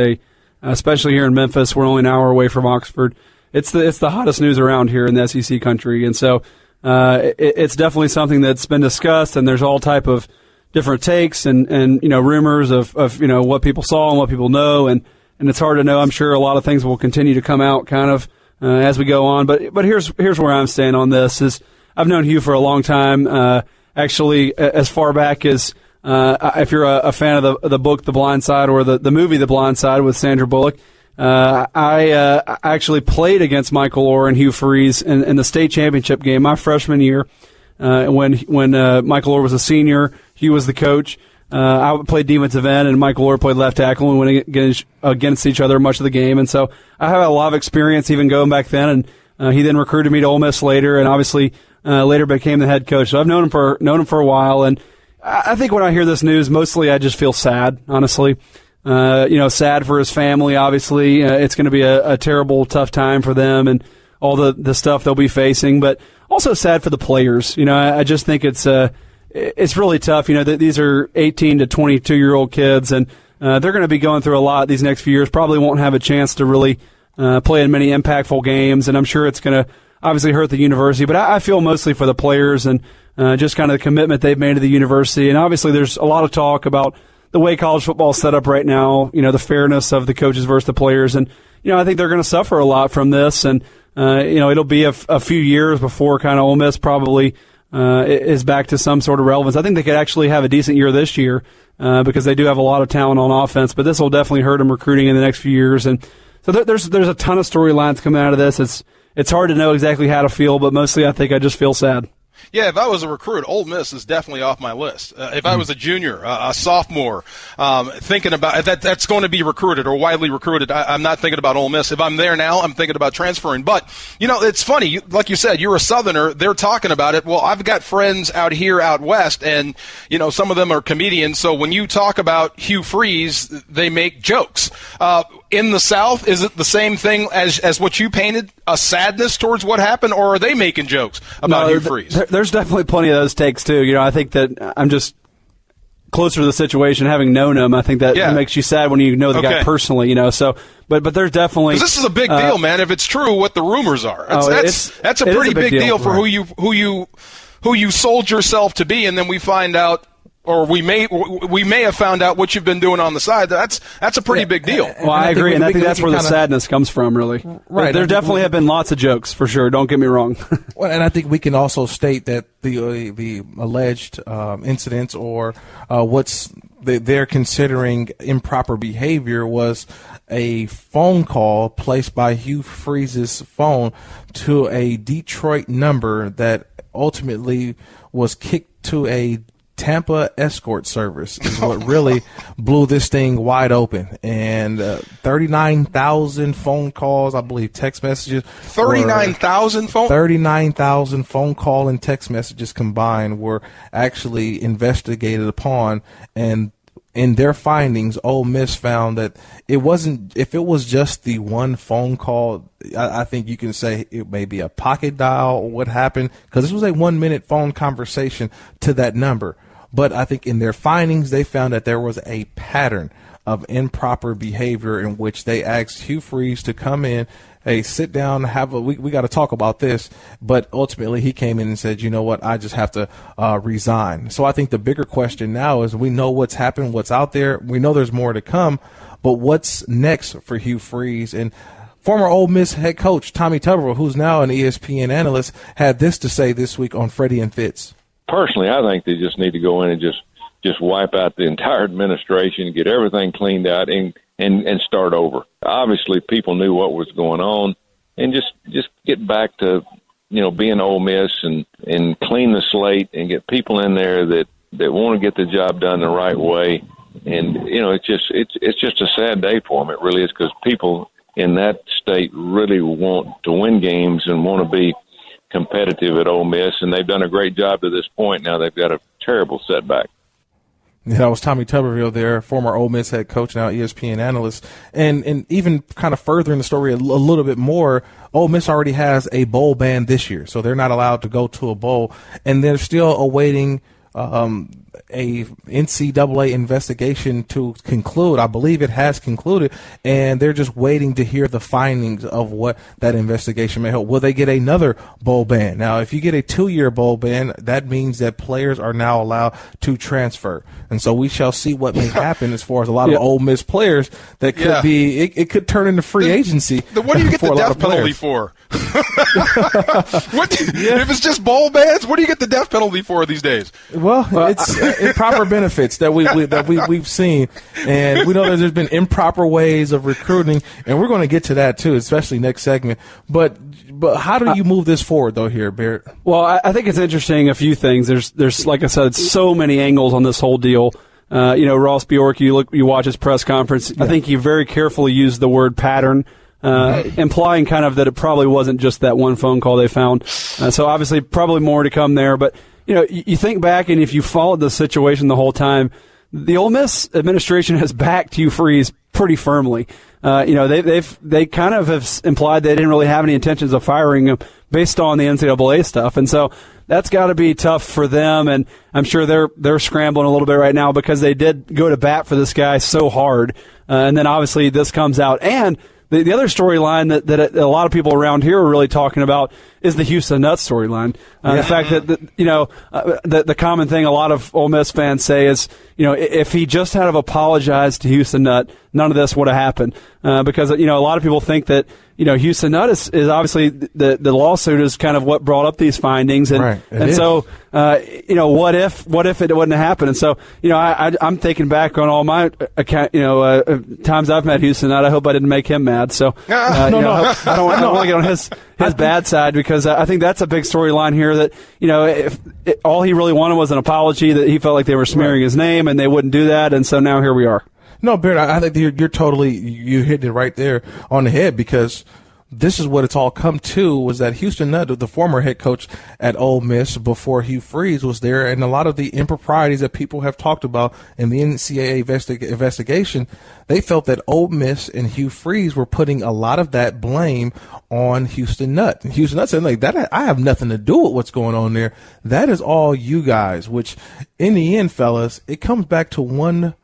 especially here in Memphis, we're only an hour away from Oxford. it's the hottest news around here in the SEC country, and so it's definitely something that's been discussed, and there's all type of different takes and rumors of what people saw and what people know, and it's hard to know. I'm sure a lot of things will continue to come out kind of as we go on, but here's where I'm staying on this is I've known Hugh for a long time, actually as far back as if you're a fan of the book The Blind Side or the movie The Blind Side with Sandra Bullock. I actually played against Michael Orr and Hugh Freeze in the state championship game my freshman year when Michael Orr was a senior. Hugh was the coach. I played defensive end, and Michael Orr played left tackle, and we went against each other much of the game. And so I have a lot of experience even going back then. And he then recruited me to Ole Miss later, and obviously later became the head coach. So I've known him for a while. And I think when I hear this news, mostly I just feel sad, honestly. Sad for his family, obviously. It's going to be a terrible, tough time for them and all the stuff they'll be facing, but also sad for the players. I just think it's really tough. These are 18 to 22-year-old kids, and they're going to be going through a lot these next few years. Probably won't have a chance to really play in many impactful games, and I'm sure it's going to obviously hurt the university. But I feel mostly for the players and just kind of the commitment they've made to the university. And obviously there's a lot of talk about the way college football is set up right now, the fairness of the coaches versus the players. And, I think they're going to suffer a lot from this. And, it'll be a few years before kind of Ole Miss probably is back to some sort of relevance. I think they could actually have a decent year this year because they do have a lot of talent on offense, but this will definitely hurt them recruiting in the next few years. And so there's a ton of storylines coming out of this. It's hard to know exactly how to feel, but mostly I think I just feel sad. Yeah, if I was a recruit, Ole Miss is definitely off my list. If I was a junior, a sophomore, thinking about that's going to be recruited or widely recruited, I'm not thinking about Ole Miss. If I'm there now, I'm thinking about transferring. But, it's funny. Like you said, you're a Southerner. They're talking about it. Well, I've got friends out west, and, some of them are comedians. So when you talk about Hugh Freeze, they make jokes. In the South, is it the same thing as what you painted, a sadness towards what happened, or are they making jokes about Hugh Freeze? There's definitely plenty of those takes, too. I think that I'm just closer to the situation, having known him. I think that makes you sad when you know the guy personally, So, but there's definitely... Because this is a big deal, man, if it's true what the rumors are. That's a pretty big deal for who you sold yourself to be, and then we find out, or we may have found out what you've been doing on the side. That's a pretty big deal. Well, I agree, and I think that's where the sadness comes from, really. Right. There definitely have been lots of jokes, for sure. Don't get me wrong. Well, and I think we can also state that the alleged incidents or what's they're considering improper behavior was a phone call placed by Hugh Freeze's phone to a Detroit number that ultimately was kicked to a Tampa escort service is what really blew this thing wide open. And 39,000 phone calls, I believe, text messages. 39,000 phone? 39,000 phone call and text messages combined were actually investigated upon. And in their findings, Ole Miss found that it wasn't, if it was just the one phone call, I think you can say it may be a pocket dial or what happened, because this was a 1-minute phone conversation to that number. But I think in their findings, they found that there was a pattern of improper behavior in which they asked Hugh Freeze to come in, hey, sit down, we got to talk about this. But ultimately, he came in and said, you know what, I just have to resign. So I think the bigger question now is we know what's happened, what's out there. We know there's more to come. But what's next for Hugh Freeze? And former Ole Miss head coach Tommy Tuberville, who's now an ESPN analyst, had this to say this week on Freddie and Fitz. Personally, I think they just need to go in and just wipe out the entire administration, get everything cleaned out, and start over. Obviously, people knew what was going on, and just get back to being Ole Miss and clean the slate and get people in there that want to get the job done the right way. And it's just a sad day for them. It really is, because people in that state really want to win games and want to be competitive at Ole Miss, and they've done a great job to this point. Now they've got a terrible setback. Yeah, that was Tommy Tuberville there, former Ole Miss head coach, now ESPN analyst. And even kind of furthering the story a little bit more, Ole Miss already has a bowl ban this year, so they're not allowed to go to a bowl, and they're still awaiting a NCAA investigation to conclude. I believe it has concluded, and they're just waiting to hear the findings of what that investigation may hold. Will they get another bowl ban? Now, if you get a 2-year bowl ban, that means that players are now allowed to transfer. And so we shall see what may happen as far as a lot of Ole Miss players that could be, it could turn into free agency. What do you get the death penalty for? If it's just bowl bans, what do you get the death penalty for these days? Well, it's improper benefits that we've seen, and we know that there's been improper ways of recruiting, and we're going to get to that too, especially next segment. But how do you move this forward though here, Barrett? Well, I think it's interesting. A few things. There's like I said, so many angles on this whole deal. Ross Bjork, you watch his press conference. Yeah. I think he very carefully used the word pattern. Implying kind of that it probably wasn't just that one phone call they found. So obviously probably more to come there. But, you think back, and if you followed the situation the whole time, the Ole Miss administration has backed Hugh Freeze pretty firmly. They kind of have implied they didn't really have any intentions of firing him based on the NCAA stuff. And so that's got to be tough for them. And I'm sure they're scrambling a little bit right now because they did go to bat for this guy so hard. And then obviously this comes out. And the other storyline that a lot of people around here are really talking about is the Houston Nutt storyline. The fact that the common thing a lot of Ole Miss fans say is, if he just had apologized to Houston Nutt, none of this would have happened. Because a lot of people think that Houston Nutt is obviously the lawsuit is kind of what brought up these findings, and so what if it wouldn't have happened? And so I'm thinking back on all my times I've met Houston Nutt. I hope I didn't make him mad. So I don't want to get on his bad side, because I think that's a big storyline here. That if all he really wanted was an apology, that he felt like they were smearing his name, and they wouldn't do that, and so now here we are. No, Barrett, I think you hit it right there on the head, because this is what it's all come to, was that Houston Nutt, the former head coach at Ole Miss before Hugh Freeze was there, and a lot of the improprieties that people have talked about in the NCAA investigation, they felt that Ole Miss and Hugh Freeze were putting a lot of that blame on Houston Nutt. And Houston Nutt said, that I have nothing to do with what's going on there. That is all you guys, which in the end, fellas, it comes back to one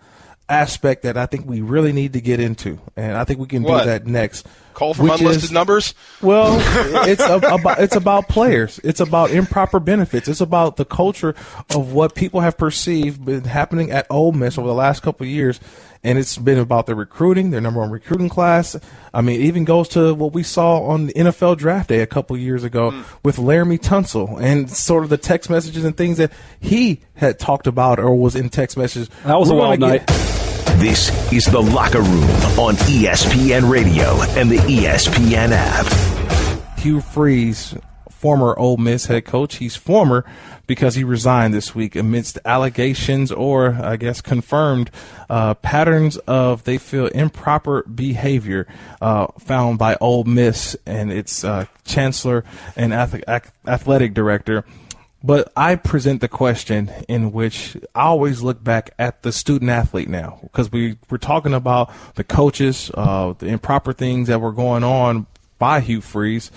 aspect that I think we really need to get into, and I think we can do that next. Call from unlisted numbers? Well, it's about players. It's about improper benefits. It's about the culture of what people have perceived been happening at Ole Miss over the last couple of years, and it's been about their recruiting, their number one recruiting class. I mean, it even goes to what we saw on the NFL Draft Day a couple of years ago with Laramie Tunsil, and sort of the text messages and things that he had talked about or was in text messages. That was a wild night. This is The Locker Room on ESPN Radio and the ESPN app. Hugh Freeze, former Ole Miss head coach. He's former because he resigned this week amidst allegations, or I guess confirmed patterns of, they feel, improper behavior found by Ole Miss and its chancellor and athletic director. But I present the question in which I always look back at the student athlete now, because we're talking about the coaches, the improper things that were going on by Hugh Freeze.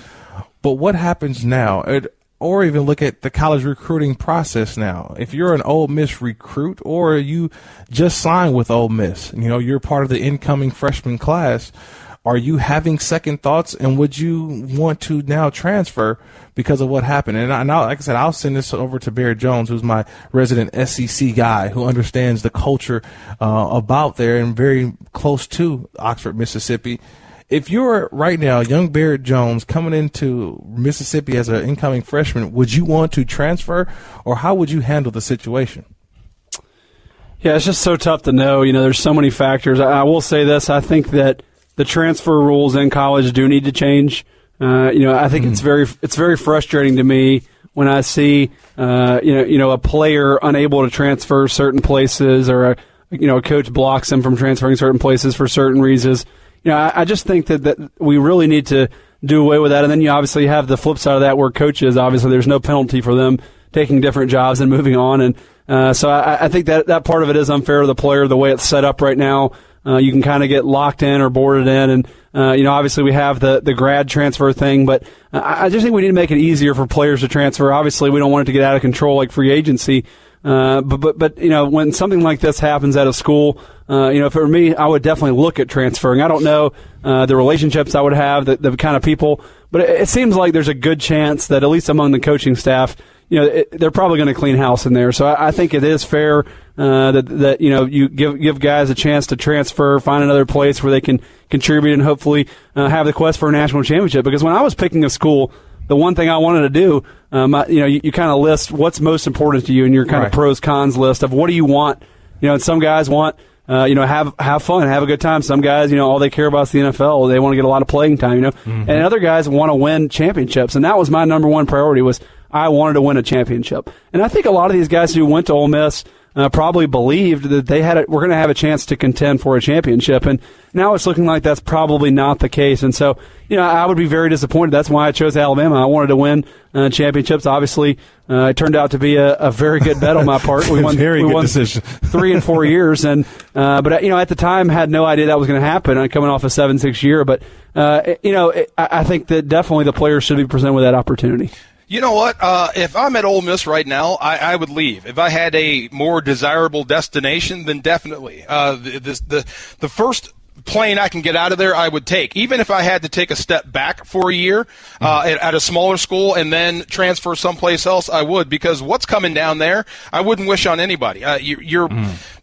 But what happens now? Or even look at the college recruiting process now. If you're an Ole Miss recruit, or you just signed with Ole Miss, you're part of the incoming freshman class, are you having second thoughts, and would you want to now transfer because of what happened? And like I said, I'll send this over to Barrett Jones, who's my resident SEC guy who understands the culture about there and very close to Oxford, Mississippi. If you're right now young Barrett Jones coming into Mississippi as an incoming freshman, would you want to transfer, or how would you handle the situation? Yeah, it's just so tough to know. There's so many factors. I will say this. I think that the transfer rules in college do need to change. I think it's very frustrating to me when I see a player unable to transfer certain places, or a coach blocks them from transferring certain places for certain reasons. I just think that we really need to do away with that. And then you obviously have the flip side of that, where coaches, obviously there's no penalty for them taking different jobs and moving on. And so I think that part of it is unfair to the player, the way it's set up right now. You can kind of get locked in or boarded in, and obviously we have the grad transfer thing, but I just think we need to make it easier for players to transfer. Obviously, we don't want it to get out of control like free agency, But when something like this happens at a school, for me, I would definitely look at transferring. I don't know the relationships I would have, the kind of people, but it seems like there's a good chance that at least among the coaching staff, they're probably going to clean house in there. So I think it is fair that you give guys a chance to transfer, find another place where they can contribute, and hopefully have the quest for a national championship. Because when I was picking a school, the one thing I wanted to do, you kind of list what's most important to you in your kind of pros cons list of what do you want. And some guys want have fun, have a good time. Some guys, all they care about is the NFL. They want to get a lot of playing time, and other guys want to win championships. And that was my number one priority, was I wanted to win a championship. And I think a lot of these guys who went to Ole Miss probably believed that we're going to have a chance to contend for a championship. And now it's looking like that's probably not the case. And so, I would be very disappointed. That's why I chose Alabama. I wanted to win championships. Obviously, it turned out to be a very good bet on my part. We won, decision. 3 and 4 years. But at the time, had no idea that was going to happen. Coming off a 7-6 year. But, I think that definitely the players should be presented with that opportunity. You know what? If I'm at Ole Miss right now, I would leave. If I had a more desirable destination, then definitely. The first plane I can get out of there, I would take. Even if I had to take a step back for a year at a smaller school and then transfer someplace else, I would, because what's coming down there, I wouldn't wish on anybody. You're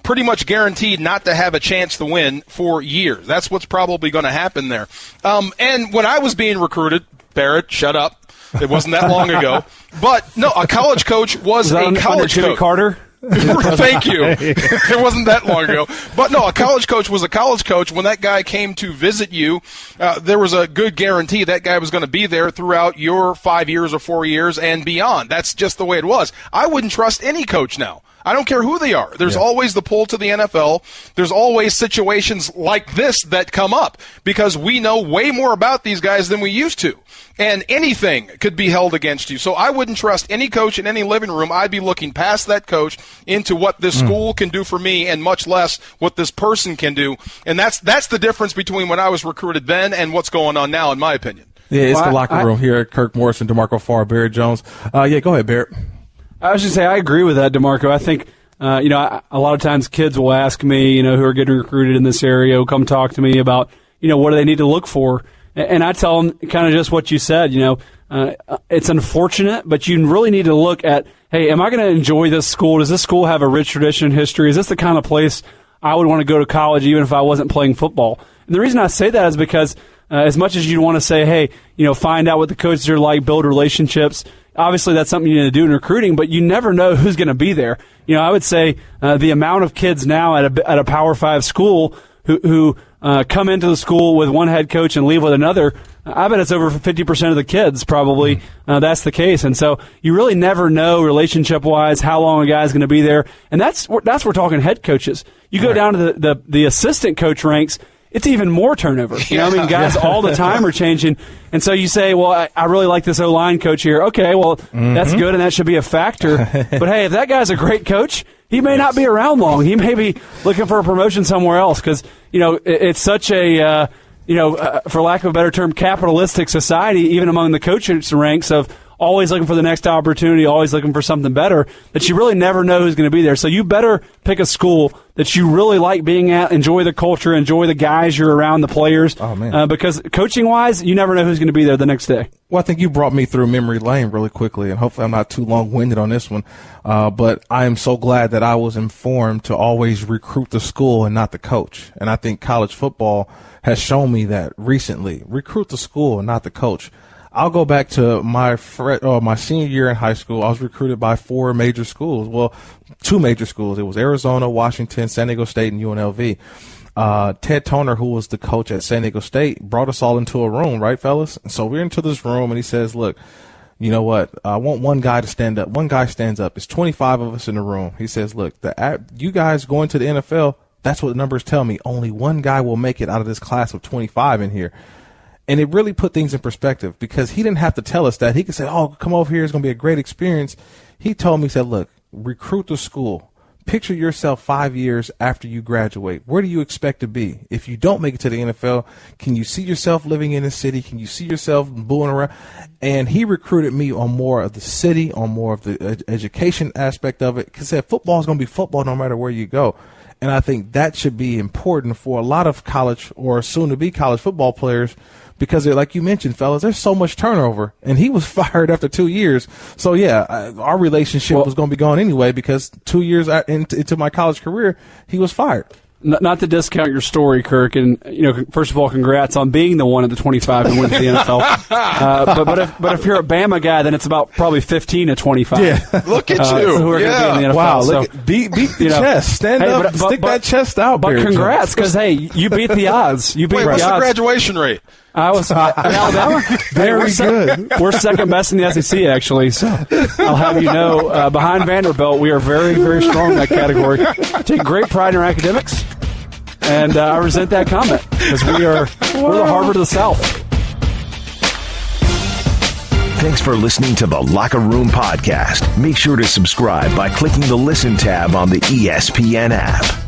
pretty much guaranteed not to have a chance to win for years. That's what's probably going to happen there. And when I was being recruited, Barrett, shut up. It wasn't that long ago. But, no, a college coach was a college coach. Jimmy Carter? Thank you. It wasn't that long ago. But, no, a college coach was a college coach. When that guy came to visit you, there was a good guarantee that guy was going to be there throughout your 5 years or 4 years and beyond. That's just the way it was. I wouldn't trust any coach now. I don't care who they are. There's always the pull to the NFL. There's always situations like this that come up because we know way more about these guys than we used to. And anything could be held against you. So I wouldn't trust any coach in any living room. I'd be looking past that coach into what this school can do for me and much less what this person can do. And that's the difference between when I was recruited then and what's going on now, in my opinion. Yeah, it's the locker room here at Kirk Morrison, DeMarco Farr, Barrett Jones. Go ahead, Barrett. I was just say I agree with that, DeMarco. I think a lot of times kids will ask me, who are getting recruited in this area, will come talk to me about, what do they need to look for, and I tell them kind of just what you said. It's unfortunate, but you really need to look at, hey, am I going to enjoy this school? Does this school have a rich tradition and history? Is this the kind of place I would want to go to college even if I wasn't playing football? And the reason I say that is because as much as you want to say, hey, find out what the coaches are like, build relationships. Obviously, that's something you need to do in recruiting, but you never know who's going to be there. I would say the amount of kids now at a Power 5 school who come into the school with one head coach and leave with another, I bet it's over 50% of the kids probably that's the case. And so you really never know relationship-wise how long a guy's going to be there. And that's we're talking head coaches. You go down to the assistant coach ranks, it's even more turnover. Guys all the time are changing. And so you say, well, I really like this O-line coach here. Okay, well, that's good, and that should be a factor. But, hey, if that guy's a great coach, he may not be around long. He may be looking for a promotion somewhere else because, it's such a, for lack of a better term, capitalistic society, even among the coaches ranks of always looking for the next opportunity, always looking for something better, that you really never know who's going to be there. So you better pick a school that you really like being at, enjoy the culture, enjoy the guys you're around, the players. Oh, man. Because coaching-wise, you never know who's going to be there the next day. Well, I think you brought me through memory lane really quickly, and hopefully I'm not too long-winded on this one. But I am so glad that I was informed to always recruit the school and not the coach. And I think college football has shown me that recently. Recruit the school and not the coach. I'll go back to my senior year in high school. I was recruited by 4 major schools. Well, 2 major schools. It was Arizona, Washington, San Diego State, and UNLV. Ted Toner, who was the coach at San Diego State, brought us all into a room, right, fellas? And so we're into this room, and he says, look, you know what? I want one guy to stand up. One guy stands up. It's 25 of us in the room. He says, look, you guys going to the NFL, that's what the numbers tell me. Only one guy will make it out of this class of 25 in here. And it really put things in perspective because he didn't have to tell us that. He could say, oh, come over here. It's going to be a great experience. He told me, he said, look, recruit the school. Picture yourself 5 years after you graduate. Where do you expect to be? If you don't make it to the NFL, can you see yourself living in the city? Can you see yourself booing around? And he recruited me on more of the city, on more of the education aspect of it, because football is going to be football no matter where you go. And I think that should be important for a lot of college or soon-to-be college football players, because like you mentioned, fellas, there's so much turnover, and he was fired after 2 years. So, yeah, our relationship was going to be gone anyway, because 2 years into my college career, he was fired. Not to discount your story, Kirk, and first of all, congrats on being the one at the 25 and went to the NFL. But if you're a Bama guy, then it's about probably 15 to 25. Yeah, look at you. Who are going to be in the NFL. Wow, beat the chest. Stand up, stick that chest out. But congrats, because hey, you beat the odds. You beat the odds. What's the graduation rate? I was in Alabama. Very good. We're second best in the SEC, actually. So I'll have you know, behind Vanderbilt, we are very, very strong in that category. Take great pride in our academics, and I resent that comment, because we're the Harvard of the South. Thanks for listening to the Locker Room Podcast. Make sure to subscribe by clicking the Listen tab on the ESPN app.